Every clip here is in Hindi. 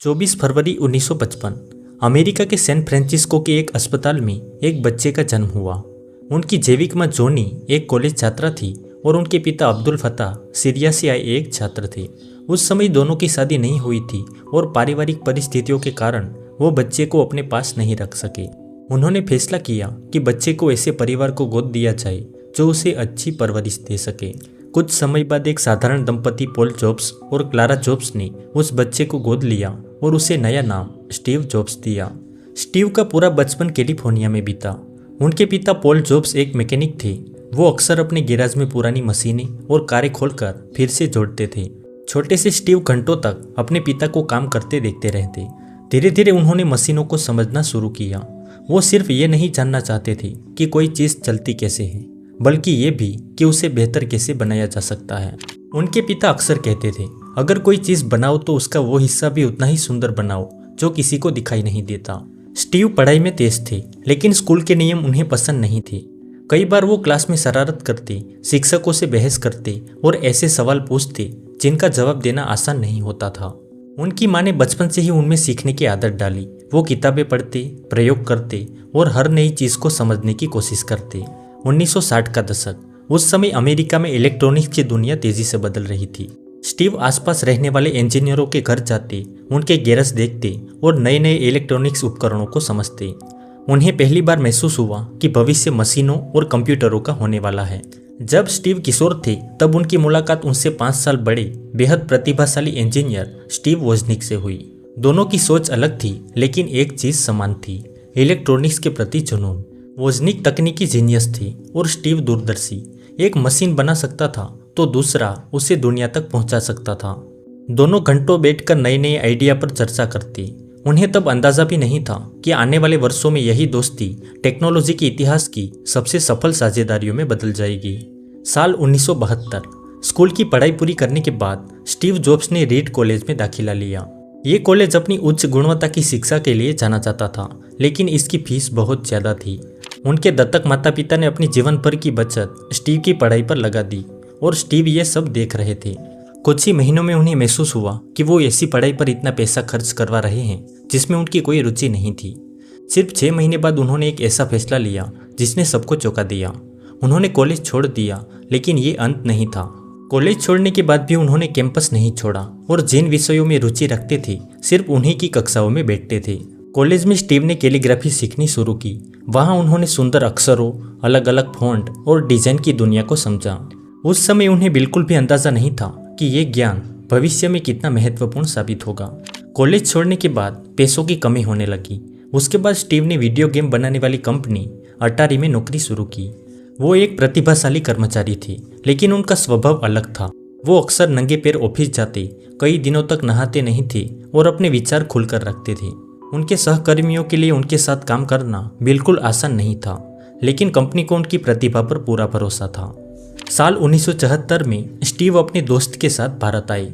24 फरवरी 1955 अमेरिका के सैन फ्रांसिस्को के एक अस्पताल में एक बच्चे का जन्म हुआ। उनकी जैविक मां जोनी एक कॉलेज छात्रा थी और उनके पिता अब्दुल फताह सीरिया से आए एक छात्र थे। उस समय दोनों की शादी नहीं हुई थी और पारिवारिक परिस्थितियों के कारण वो बच्चे को अपने पास नहीं रख सके। उन्होंने फैसला किया कि बच्चे को ऐसे परिवार को गोद दिया जाए जो उसे अच्छी परवरिश दे सके। कुछ समय बाद एक साधारण दंपति पॉल जॉब्स और क्लारा जॉब्स ने उस बच्चे को गोद लिया और उसे नया नाम स्टीव जॉब्स दिया। स्टीव का पूरा बचपन कैलिफोर्निया में बीता। उनके पिता पॉल जॉब्स एक मैकेनिक थे। वो अक्सर अपने गैराज में पुरानी मशीनें और कारें खोलकर फिर से जोड़ते थे। छोटे से स्टीव घंटों तक अपने पिता को काम करते देखते रहते। धीरे धीरे उन्होंने मशीनों को समझना शुरू किया। वो सिर्फ ये नहीं जानना चाहते थे कि कोई चीज़ चलती कैसे है, बल्कि ये भी कि उसे बेहतर कैसे बनाया जा सकता है। उनके पिता अक्सर कहते थे, अगर कोई चीज़ बनाओ तो उसका वो हिस्सा भी उतना ही सुंदर बनाओ जो किसी को दिखाई नहीं देता। स्टीव पढ़ाई में तेज थे, लेकिन स्कूल के नियम उन्हें पसंद नहीं थे। कई बार वो क्लास में शरारत करते, शिक्षकों से बहस करते और ऐसे सवाल पूछते जिनका जवाब देना आसान नहीं होता था। उनकी माँ ने बचपन से ही उनमें सीखने की आदत डाली। वो किताबें पढ़ते, प्रयोग करते और हर नई चीज़ को समझने की कोशिश करते। 1960 का दशक, उस समय अमेरिका में इलेक्ट्रॉनिक्स की दुनिया तेजी से बदल रही थी। स्टीव आसपास रहने वाले इंजीनियरों के घर जाते, उनके गैरेज देखते और नए नए इलेक्ट्रॉनिक्स उपकरणों को समझते। उन्हें पहली बार महसूस हुआ कि भविष्य मशीनों और कंप्यूटरों का होने वाला है। जब स्टीव किशोर थे तब उनकी मुलाकात उनसे 5 साल बड़े बेहद प्रतिभाशाली इंजीनियर स्टीव वोजनिक से हुई। दोनों की सोच अलग थी, लेकिन एक चीज समान थी, इलेक्ट्रॉनिक्स के प्रति जुनून। वोजनिक तकनीकी जीनियस थे और स्टीव दूरदर्शी। एक मशीन बना सकता था तो दूसरा उसे दुनिया तक पहुंचा सकता था। दोनों घंटों बैठकर नए नए आइडिया पर चर्चा करते। उन्हें तब अंदाजा भी नहीं था कि आने वाले वर्षों में यही दोस्ती टेक्नोलॉजी के इतिहास की सबसे सफल साझेदारियों में बदल जाएगी। साल 1972, स्कूल की पढ़ाई पूरी करने के बाद स्टीव जॉब्स ने रीड कॉलेज में दाखिला लिया। ये कॉलेज अपनी उच्च गुणवत्ता की शिक्षा के लिए जाना जाता था, लेकिन इसकी फीस बहुत ज़्यादा थी। उनके दत्तक माता पिता ने अपनी जीवन भर की बचत स्टीव की पढ़ाई पर लगा दी और स्टीव ये सब देख रहे थे। कुछ ही महीनों में उन्हें महसूस हुआ कि वो ऐसी पढ़ाई पर इतना पैसा खर्च करवा रहे हैं जिसमें उनकी कोई रुचि नहीं थी। सिर्फ 6 महीने बाद उन्होंने एक ऐसा फैसला लिया जिसने सबको चौंका दिया। उन्होंने कॉलेज छोड़ दिया, लेकिन ये अंत नहीं था। कॉलेज छोड़ने के बाद भी उन्होंने कैंपस नहीं छोड़ा और जिन विषयों में रुचि रखते थे सिर्फ उन्हीं की कक्षाओं में बैठते थे। कॉलेज में स्टीव ने कैलीग्राफी सीखनी शुरू की। वहाँ उन्होंने सुंदर अक्षरों, अलग अलग फॉन्ट और डिजाइन की दुनिया को समझा। उस समय उन्हें बिल्कुल भी अंदाजा नहीं था कि ये ज्ञान भविष्य में कितना महत्वपूर्ण साबित होगा। कॉलेज छोड़ने के बाद पैसों की कमी होने लगी। उसके बाद स्टीव ने वीडियो गेम बनाने वाली कंपनी अटारी में नौकरी शुरू की। वो एक प्रतिभाशाली कर्मचारी थे, लेकिन उनका स्वभाव अलग था। वो अक्सर नंगे पैर ऑफिस जाते, कई दिनों तक नहाते नहीं थे और अपने विचार खुलकर रखते थे। उनके सहकर्मियों के लिए उनके साथ काम करना बिल्कुल आसान नहीं था, लेकिन कंपनी को उनकी प्रतिभा पर पूरा भरोसा था। साल 1974 में स्टीव अपने दोस्त के साथ भारत आए।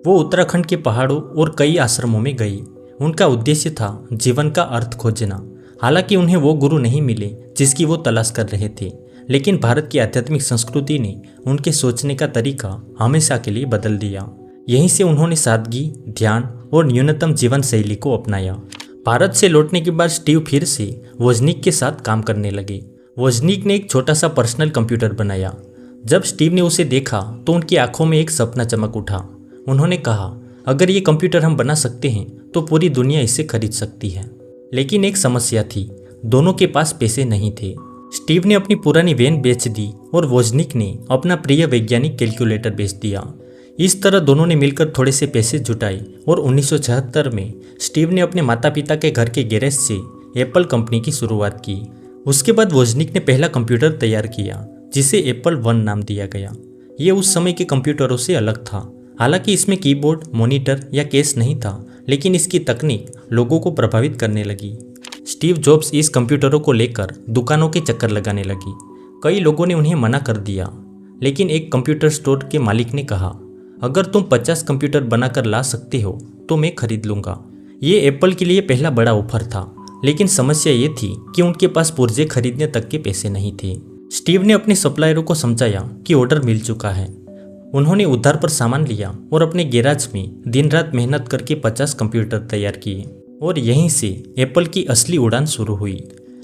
वो उत्तराखंड के पहाड़ों और कई आश्रमों में गए। उनका उद्देश्य था जीवन का अर्थ खोजना। हालांकि उन्हें वो गुरु नहीं मिले जिसकी वो तलाश कर रहे थे, लेकिन भारत की आध्यात्मिक संस्कृति ने उनके सोचने का तरीका हमेशा के लिए बदल दिया। यहीं से उन्होंने सादगी, ध्यान और न्यूनतम जीवन शैली को अपनाया। भारत से लौटने के बाद स्टीव फिर से वोजनिक के साथ काम करने लगे। वोजनिक ने एक छोटा सा पर्सनल कंप्यूटर बनाया। जब स्टीव ने उसे देखा तो उनकी आंखों में एक सपना चमक उठा। उन्होंने कहा, अगर ये कंप्यूटर हम बना सकते हैं तो पूरी दुनिया इसे खरीद सकती है। लेकिन एक समस्या थी, दोनों के पास पैसे नहीं थे। स्टीव ने अपनी पुरानी वैन बेच दी और वोजनिक ने अपना प्रिय वैज्ञानिक कैलकुलेटर बेच दिया। इस तरह दोनों ने मिलकर थोड़े से पैसे जुटाए और 1976 में स्टीव ने अपने माता पिता के घर के गैरेज से एप्पल कंपनी की शुरुआत की। उसके बाद वोजनिक ने पहला कंप्यूटर तैयार किया जिसे एप्पल 1 नाम दिया गया। ये उस समय के कंप्यूटरों से अलग था। हालांकि इसमें कीबोर्ड, मॉनिटर या केस नहीं था, लेकिन इसकी तकनीक लोगों को प्रभावित करने लगी। स्टीव जॉब्स इस कंप्यूटरों को लेकर दुकानों के चक्कर लगाने लगी। कई लोगों ने उन्हें मना कर दिया, लेकिन एक कंप्यूटर स्टोर के मालिक ने कहा, अगर तुम 50 कंप्यूटर बनाकर ला सकते हो तो मैं खरीद लूँगा। ये एप्पल के लिए पहला बड़ा ऑफर था, लेकिन समस्या ये थी कि उनके पास पुर्जे खरीदने तक के पैसे नहीं थे। स्टीव ने अपने सप्लायरों को समझाया कि ऑर्डर मिल चुका है, उन्होंने उधार पर सामान लिया और अपने गैराज में दिन रात मेहनत करके 50 कंप्यूटर तैयार किए और यहीं से एप्पल की असली उड़ान शुरू हुई।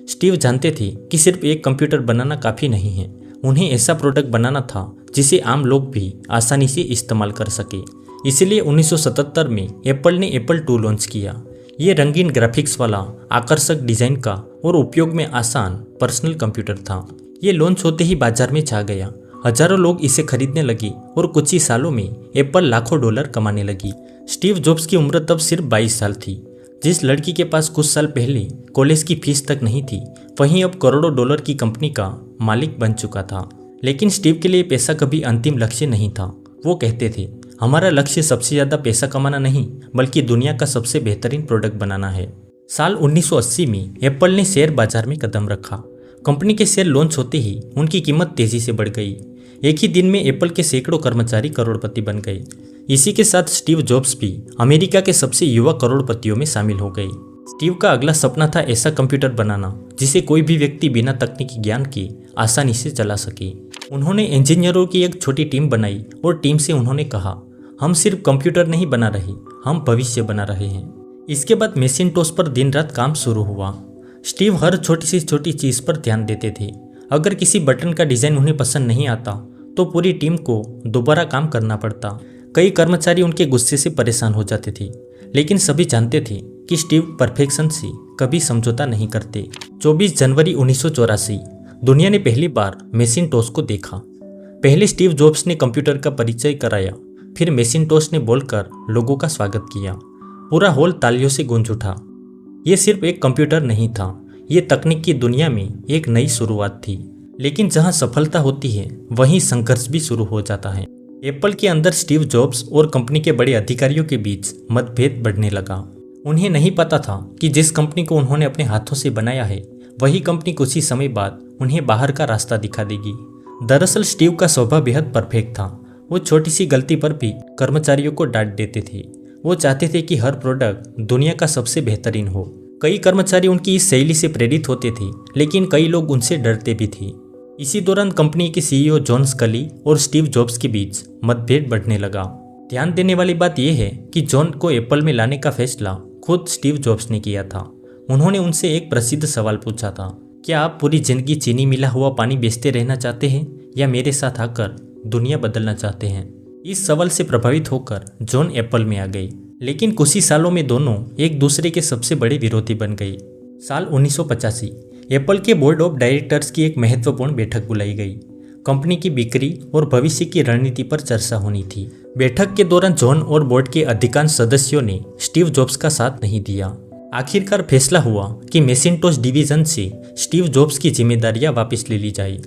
स्टीव जानते थे कि सिर्फ एक कंप्यूटर बनाना काफ़ी नहीं है, उन्हें ऐसा प्रोडक्ट बनाना था जिसे आम लोग भी आसानी से इस्तेमाल कर सके। इसलिए 1977 में एप्पल ने एप्पल II लॉन्च किया। ये रंगीन ग्राफिक्स वाला, आकर्षक डिजाइन का और उपयोग में आसान पर्सनल कंप्यूटर था। ये लॉन्च होते ही बाजार में छा गया। हजारों लोग इसे खरीदने लगे और कुछ ही सालों में एप्पल लाखों डॉलर कमाने लगी। स्टीव जॉब्स की उम्र तब सिर्फ 22 साल थी। जिस लड़की के पास कुछ साल पहले कॉलेज की फीस तक नहीं थी, वहीं अब करोड़ों डॉलर की कंपनी का मालिक बन चुका था। लेकिन स्टीव के लिए पैसा कभी अंतिम लक्ष्य नहीं था। वो कहते थे, हमारा लक्ष्य सबसे ज़्यादा पैसा कमाना नहीं, बल्कि दुनिया का सबसे बेहतरीन प्रोडक्ट बनाना है। साल 1980 में एप्पल ने शेयर बाजार में कदम रखा। कंपनी के शेयर लॉन्च होते ही उनकी कीमत तेजी से बढ़ गई। एक ही दिन में एप्पल के सैकड़ों कर्मचारी करोड़पति बन गए। इसी के साथ स्टीव जॉब्स भी अमेरिका के सबसे युवा करोड़पतियों में शामिल हो गए। स्टीव का अगला सपना था ऐसा कंप्यूटर बनाना जिसे कोई भी व्यक्ति बिना तकनीकी ज्ञान के आसानी से चला सके। उन्होंने इंजीनियरों की एक छोटी टीम बनाई और टीम से उन्होंने कहा, हम सिर्फ कंप्यूटर नहीं बना रहे, हम भविष्य बना रहे हैं। इसके बाद मैकिन्टोश पर दिन रात काम शुरू हुआ। स्टीव हर छोटी से छोटी चीज़ पर ध्यान देते थे। अगर किसी बटन का डिज़ाइन उन्हें पसंद नहीं आता तो पूरी टीम को दोबारा काम करना पड़ता। कई कर्मचारी उनके गुस्से से परेशान हो जाते थे, लेकिन सभी जानते थे कि स्टीव परफेक्शन से कभी समझौता नहीं करते। 24 जनवरी 1984 दुनिया ने पहली बार मैकिन्टोश को देखा। पहले स्टीव जॉब्स ने कंप्यूटर का परिचय कराया, फिर मैकिन्टोश ने बोलकर लोगों का स्वागत किया। पूरा हॉल तालियों से गूंज उठा। ये सिर्फ एक कंप्यूटर नहीं था, ये तकनीक की दुनिया में एक नई शुरुआत थी। लेकिन जहां सफलता होती है वहीं संघर्ष भी शुरू हो जाता है। एप्पल के अंदर स्टीव जॉब्स और कंपनी के बड़े अधिकारियों के बीच मतभेद बढ़ने लगा। उन्हें नहीं पता था कि जिस कंपनी को उन्होंने अपने हाथों से बनाया है, वही कंपनी कुछ ही समय बाद उन्हें बाहर का रास्ता दिखा देगी। दरअसल स्टीव का स्वभाव बेहद परफेक्ट था। वो छोटी सी गलती पर भी कर्मचारियों को डांट देते थे। वो चाहते थे कि हर प्रोडक्ट दुनिया का सबसे बेहतरीन हो। कई कर्मचारी उनकी इस शैली से प्रेरित होते थे, लेकिन कई लोग उनसे डरते भी थे। इसी दौरान कंपनी के CEO जॉन स्कली और स्टीव जॉब्स के बीच मतभेद बढ़ने लगा। ध्यान देने वाली बात यह है कि जॉन को एप्पल में लाने का फैसला खुद स्टीव जॉब्स ने किया था। उन्होंने उनसे एक प्रसिद्ध सवाल पूछा था, क्या आप पूरी जिंदगी चीनी मिला हुआ पानी बेचते रहना चाहते हैं या मेरे साथ आकर दुनिया बदलना चाहते हैं? इस सवाल से प्रभावित होकर जॉन एप्पल में आ गए, लेकिन कुछ ही सालों में दोनों एक दूसरे के सबसे बड़े विरोधी बन गए। साल 1985 एप्पल के बोर्ड ऑफ डायरेक्टर्स की एक महत्वपूर्ण बैठक बुलाई गई। कंपनी की बिक्री और भविष्य की रणनीति पर चर्चा होनी थी। बैठक के दौरान जॉन और बोर्ड के अधिकांश सदस्यों ने स्टीव जॉब्स का साथ नहीं दिया। आखिरकार फैसला हुआ कि मैकिन्टोश डिवीजन से स्टीव जॉब्स की जिम्मेदारियां वापस ले ली जाए।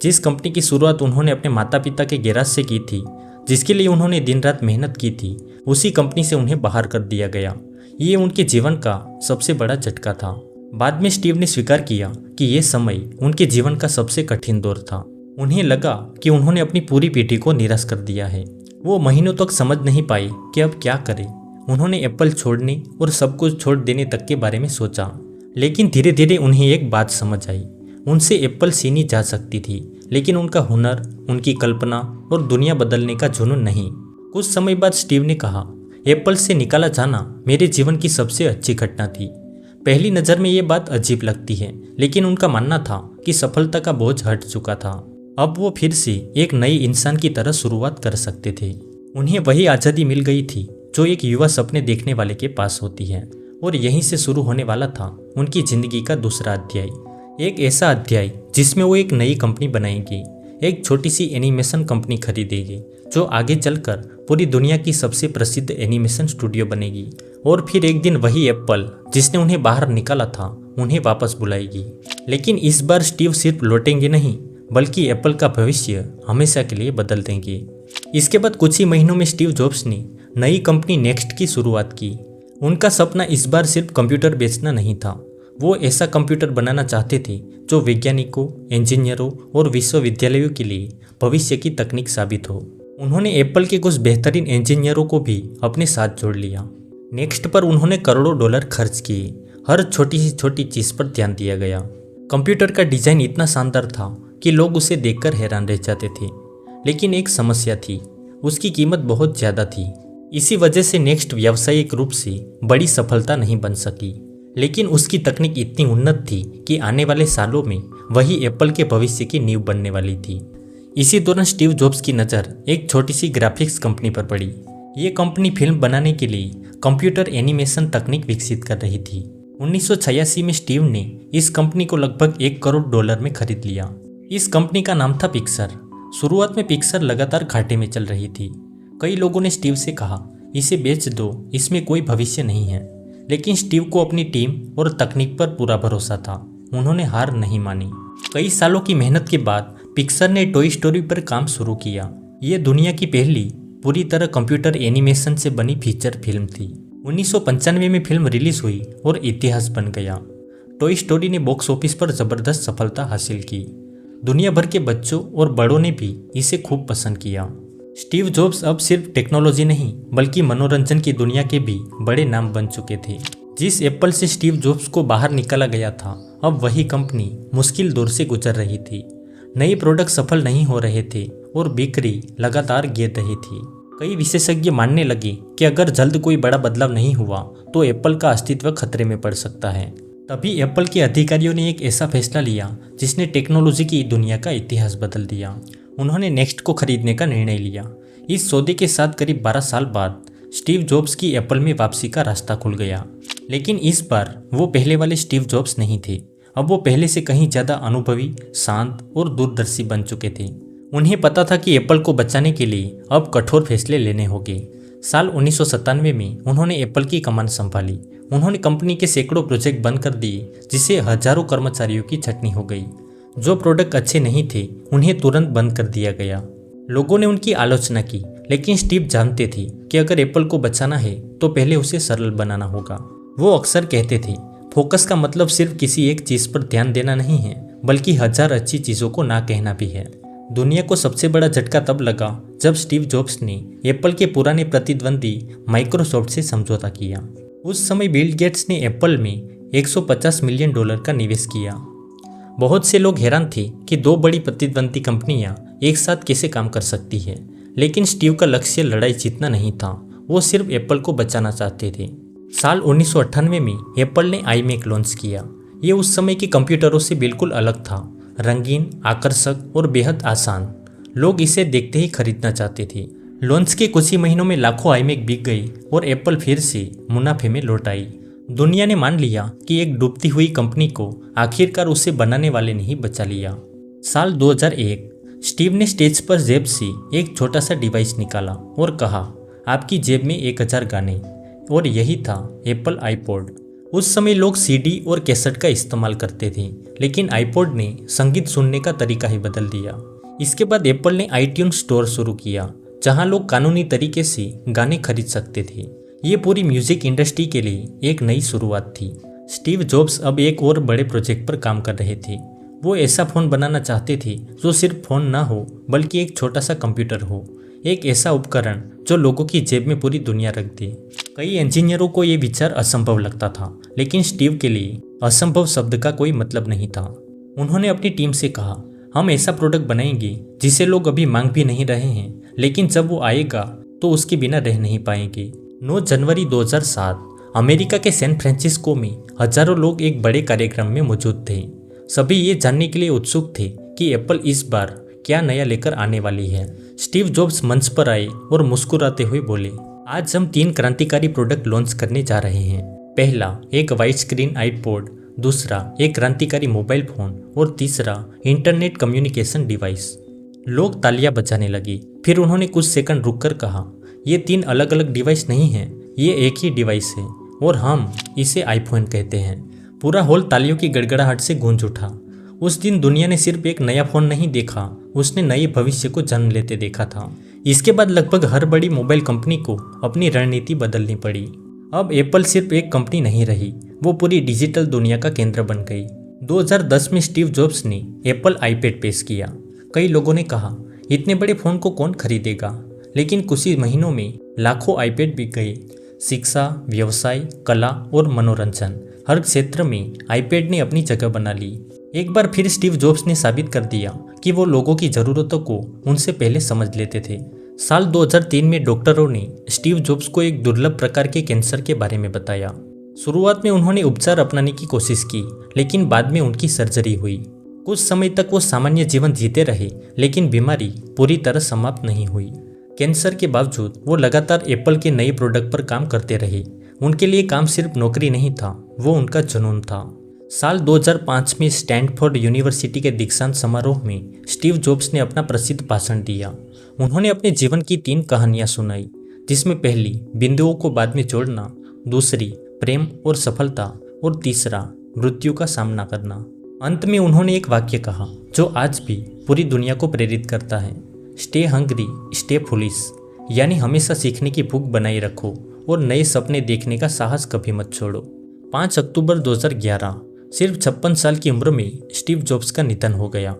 जिस कंपनी की शुरुआत उन्होंने अपने माता पिता के गैराज से की थी, जिसके लिए उन्होंने दिन रात मेहनत की थी, उसी कंपनी से उन्हें बाहर कर दिया गया। ये उनके जीवन का सबसे बड़ा झटका था। बाद में स्टीव ने स्वीकार किया कि यह समय उनके जीवन का सबसे कठिन दौर था। उन्हें लगा कि उन्होंने अपनी पूरी पीढ़ी को निराश कर दिया है। वो महीनों तक समझ नहीं पाए कि अब क्या करें। उन्होंने एप्पल छोड़ने और सब कुछ छोड़ देने तक के बारे में सोचा, लेकिन धीरे धीरे उन्हें एक बात समझ आई। उनसे एप्पल छीनी जा सकती थी, लेकिन उनका हुनर, उनकी कल्पना और दुनिया बदलने का जुनून नहीं। कुछ समय बाद स्टीव ने कहा, एप्पल से निकाला जाना मेरे जीवन की सबसे अच्छी घटना थी। पहली नज़र में ये बात अजीब लगती है, लेकिन उनका मानना था कि सफलता का बोझ हट चुका था। अब वो फिर से एक नई इंसान की तरह शुरुआत कर सकते थे। उन्हें वही आज़ादी मिल गई थी जो एक युवा सपने देखने वाले के पास होती है। और यहीं से शुरू होने वाला था उनकी जिंदगी का दूसरा अध्याय। एक ऐसा अध्याय जिसमें वो एक नई कंपनी बनाएंगे, एक छोटी सी एनिमेशन कंपनी खरीदेंगे जो आगे चलकर पूरी दुनिया की सबसे प्रसिद्ध एनिमेशन स्टूडियो बनेगी। और फिर एक दिन वही एप्पल जिसने उन्हें बाहर निकाला था उन्हें वापस बुलाएगी। लेकिन इस बार स्टीव सिर्फ लौटेंगे नहीं, बल्कि एप्पल का भविष्य हमेशा के लिए बदल देंगे। इसके बाद कुछ ही महीनों में स्टीव जॉब्स ने नई कंपनी नेक्स्ट की शुरुआत की। उनका सपना इस बार सिर्फ कंप्यूटर बेचना नहीं था। वो ऐसा कंप्यूटर बनाना चाहते थे जो वैज्ञानिकों, इंजीनियरों और विश्वविद्यालयों के लिए भविष्य की तकनीक साबित हो। उन्होंने एप्पल के कुछ बेहतरीन इंजीनियरों को भी अपने साथ जोड़ लिया। नेक्स्ट पर उन्होंने करोड़ों डॉलर खर्च किए। हर छोटी सी छोटी चीज़ पर ध्यान दिया गया। कंप्यूटर का डिज़ाइन इतना शानदार था कि लोग उसे देखकर हैरान रह जाते थे। लेकिन एक समस्या थी, उसकी कीमत बहुत ज़्यादा थी। इसी वजह से नेक्स्ट व्यावसायिक रूप से बड़ी सफलता नहीं बन सकी। लेकिन उसकी तकनीक इतनी उन्नत थी कि आने वाले सालों में वही एप्पल के भविष्य की नींव बनने वाली थी। इसी दौरान स्टीव जॉब्स की नज़र एक छोटी सी ग्राफिक्स कंपनी पर पड़ी। ये कंपनी फिल्म बनाने के लिए कंप्यूटर एनिमेशन तकनीक विकसित कर रही थी। 1986 में स्टीव ने इस कंपनी को लगभग $1 करोड़ में खरीद लिया। इस कंपनी का नाम था पिक्सर। शुरुआत में पिक्सर लगातार घाटे में चल रही थी। कई लोगों ने स्टीव से कहा, इसे बेच दो, इसमें कोई भविष्य नहीं है। लेकिन स्टीव को अपनी टीम और तकनीक पर पूरा भरोसा था। उन्होंने हार नहीं मानी। कई सालों की मेहनत के बाद पिक्सर ने टॉय स्टोरी पर काम शुरू किया। ये दुनिया की पहली पूरी तरह कंप्यूटर एनिमेशन से बनी फीचर फिल्म थी। 1995 में फिल्म रिलीज हुई और इतिहास बन गया। टॉय स्टोरी ने बॉक्स ऑफिस पर जबरदस्त सफलता हासिल की। दुनिया भर के बच्चों और बड़ों ने भी इसे खूब पसंद किया। स्टीव जॉब्स अब सिर्फ टेक्नोलॉजी नहीं बल्कि मनोरंजन की दुनिया के भी बड़े नाम बन चुके थे। जिस एप्पल से स्टीव जॉब्स को बाहर निकाला गया था, अब वही कंपनी मुश्किल दौर से गुजर रही थी। नए प्रोडक्ट सफल नहीं हो रहे थे और बिक्री लगातार गिर रही थी। कई विशेषज्ञ मानने लगे कि अगर जल्द कोई बड़ा बदलाव नहीं हुआ तो एप्पल का अस्तित्व खतरे में पड़ सकता है। तभी एप्पल के अधिकारियों ने एक ऐसा फैसला लिया जिसने टेक्नोलॉजी की दुनिया का इतिहास बदल दिया। उन्होंने नेक्स्ट को खरीदने का निर्णय लिया। इस सौदे के साथ करीब 12 साल बाद स्टीव जॉब्स की एप्पल में वापसी का रास्ता खुल गया। लेकिन इस बार वो पहले वाले स्टीव जॉब्स नहीं थे। अब वो पहले से कहीं ज़्यादा अनुभवी, शांत और दूरदर्शी बन चुके थे। उन्हें पता था कि एप्पल को बचाने के लिए अब कठोर फैसले लेने होंगे। साल 1997 में उन्होंने एप्पल की कमान संभाली। उन्होंने कंपनी के सैकड़ों प्रोजेक्ट बंद कर दिए, जिससे हजारों कर्मचारियों की छटनी हो गई। जो प्रोडक्ट अच्छे नहीं थे उन्हें तुरंत बंद कर दिया गया। लोगों ने उनकी आलोचना की, लेकिन स्टीव जानते थे कि अगर एप्पल को बचाना है तो पहले उसे सरल बनाना होगा। वो अक्सर कहते थे, फोकस का मतलब सिर्फ किसी एक चीज़ पर ध्यान देना नहीं है, बल्कि 1000 अच्छी चीज़ों को ना कहना भी है। दुनिया को सबसे बड़ा झटका तब लगा जब स्टीव जॉब्स ने एप्पल के पुराने प्रतिद्वंदी माइक्रोसॉफ्ट से समझौता किया। उस समय बिल गेट्स ने एप्पल में $150 मिलियन का निवेश किया। बहुत से लोग हैरान थे कि दो बड़ी प्रतिद्वंदी कंपनियां एक साथ कैसे काम कर सकती है। लेकिन स्टीव का लक्ष्य लड़ाई जीतना नहीं था, वो सिर्फ एप्पल को बचाना चाहते थे। साल 1998 में एप्पल ने iMac लॉन्च किया। ये उस समय के कंप्यूटरों से बिल्कुल अलग था, रंगीन, आकर्षक और बेहद आसान। लोग इसे देखते ही खरीदना चाहते थे। लॉन्च के कुछ ही महीनों में लाखों iMac बिक गई और एप्पल फिर से मुनाफे में लौट आई। दुनिया ने मान लिया कि एक डूबती हुई कंपनी को आखिरकार उसे बनाने वाले ने ही बचा लिया। साल 2001 स्टीव ने स्टेज पर जेब से एक छोटा सा डिवाइस निकाला और कहा, आपकी जेब में 1000 गाने। और यही था एप्पल आईपॉड। उस समय लोग सीडी और कैसेट का इस्तेमाल करते थे, लेकिन आईपॉड ने संगीत सुनने का तरीका ही बदल दिया। इसके बाद एप्पल ने आईट्यून्स स्टोर शुरू किया, जहां लोग कानूनी तरीके से गाने खरीद सकते थे। ये पूरी म्यूजिक इंडस्ट्री के लिए एक नई शुरुआत थी। स्टीव जॉब्स अब एक और बड़े प्रोजेक्ट पर काम कर रहे थे। वो ऐसा फ़ोन बनाना चाहते थे जो सिर्फ फ़ोन ना हो बल्कि एक छोटा सा कंप्यूटर हो, एक ऐसा उपकरण जो लोगों की जेब में पूरी दुनिया रख दे। कई इंजीनियरों को ये विचार असंभव लगता था, लेकिन स्टीव के लिए असंभव शब्द का कोई मतलब नहीं था। उन्होंने अपनी टीम से कहा, हम ऐसा प्रोडक्ट बनाएंगे जिसे लोग अभी मांग भी नहीं रहे हैं, लेकिन जब वो आएगा तो उसके बिना रह नहीं पाएंगे। 9 जनवरी 2007 अमेरिका के सैन फ्रांसिस्को में हजारों लोग एक बड़े कार्यक्रम में मौजूद थे। सभी ये जानने के लिए उत्सुक थे कि एप्पल इस बार क्या नया लेकर आने वाली है। स्टीव जॉब्स मंच पर आए और मुस्कुराते हुए बोले, आज हम 3 क्रांतिकारी प्रोडक्ट लॉन्च करने जा रहे हैं। पहला एक वाइड स्क्रीन आईपॉड, दूसरा एक क्रांतिकारी मोबाइल फोन और तीसरा इंटरनेट कम्युनिकेशन डिवाइस। लोग तालियां बजाने लगे। फिर उन्होंने कुछ सेकंड रुककर कहा, ये 3 अलग अलग डिवाइस नहीं हैं, ये एक ही डिवाइस है और हम इसे आईफोन कहते हैं। पूरा हॉल तालियों की गड़गड़ाहट से गूंज उठा। उस दिन दुनिया ने सिर्फ एक नया फ़ोन नहीं देखा, उसने नए भविष्य को जन्म लेते देखा था। इसके बाद लगभग हर बड़ी मोबाइल कंपनी को अपनी रणनीति बदलनी पड़ी। अब एप्पल सिर्फ एक कंपनी नहीं रही, वो पूरी डिजिटल दुनिया का केंद्र बन गई। 2010 में स्टीव जॉब्स ने एप्पल आईपैड पेश किया। कई लोगों ने कहा, इतने बड़े फ़ोन को कौन खरीदेगा, लेकिन कुछ ही महीनों में लाखों आईपैड बिक गए। शिक्षा, व्यवसाय, कला और मनोरंजन, हर क्षेत्र में आईपैड ने अपनी जगह बना ली। एक बार फिर स्टीव जॉब्स ने साबित कर दिया कि वो लोगों की ज़रूरतों को उनसे पहले समझ लेते थे। साल 2003 में डॉक्टरों ने स्टीव जॉब्स को एक दुर्लभ प्रकार के कैंसर के बारे में बताया। शुरुआत में उन्होंने उपचार अपनाने की कोशिश की, लेकिन बाद में उनकी सर्जरी हुई। कुछ समय तक वो सामान्य जीवन जीते रहे, लेकिन बीमारी पूरी तरह समाप्त नहीं हुई। कैंसर के बावजूद वो लगातार एप्पल के नए प्रोडक्ट पर काम करते रहे। उनके लिए काम सिर्फ नौकरी नहीं था, वो उनका जुनून था। साल 2005 में स्टैनफोर्ड यूनिवर्सिटी के दीक्षांत समारोह में स्टीव जॉब्स ने अपना प्रसिद्ध भाषण दिया। उन्होंने अपने जीवन की 3 कहानियां सुनाई, जिसमें पहली बिंदुओं को बाद में जोड़ना, दूसरी प्रेम और सफलता, और तीसरा मृत्यु का सामना करना। अंत में उन्होंने एक वाक्य कहा जो आज भी पूरी दुनिया को प्रेरित करता है, स्टे हंग्री स्टे फुलिश, यानी हमेशा सीखने की भूख बनाए रखो और नए सपने देखने का साहस कभी मत छोड़ो। 5 अक्टूबर 2011, सिर्फ 56 साल की उम्र में स्टीव जॉब्स का निधन हो गया।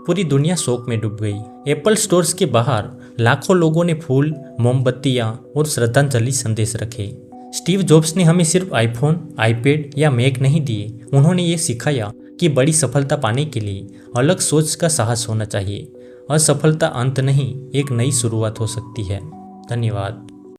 पूरी दुनिया शोक में डूब गई। एप्पल स्टोर्स के बाहर लाखों लोगों ने फूल, मोमबत्तियां और श्रद्धांजलि संदेश रखे। स्टीव जॉब्स ने हमें सिर्फ आईफोन, आईपैड या मैक नहीं दिए, उन्होंने ये सिखाया कि बड़ी सफलता पाने के लिए अलग सोच का साहस होना चाहिए। असफलता अंत नहीं, एक नई शुरुआत हो सकती है। धन्यवाद।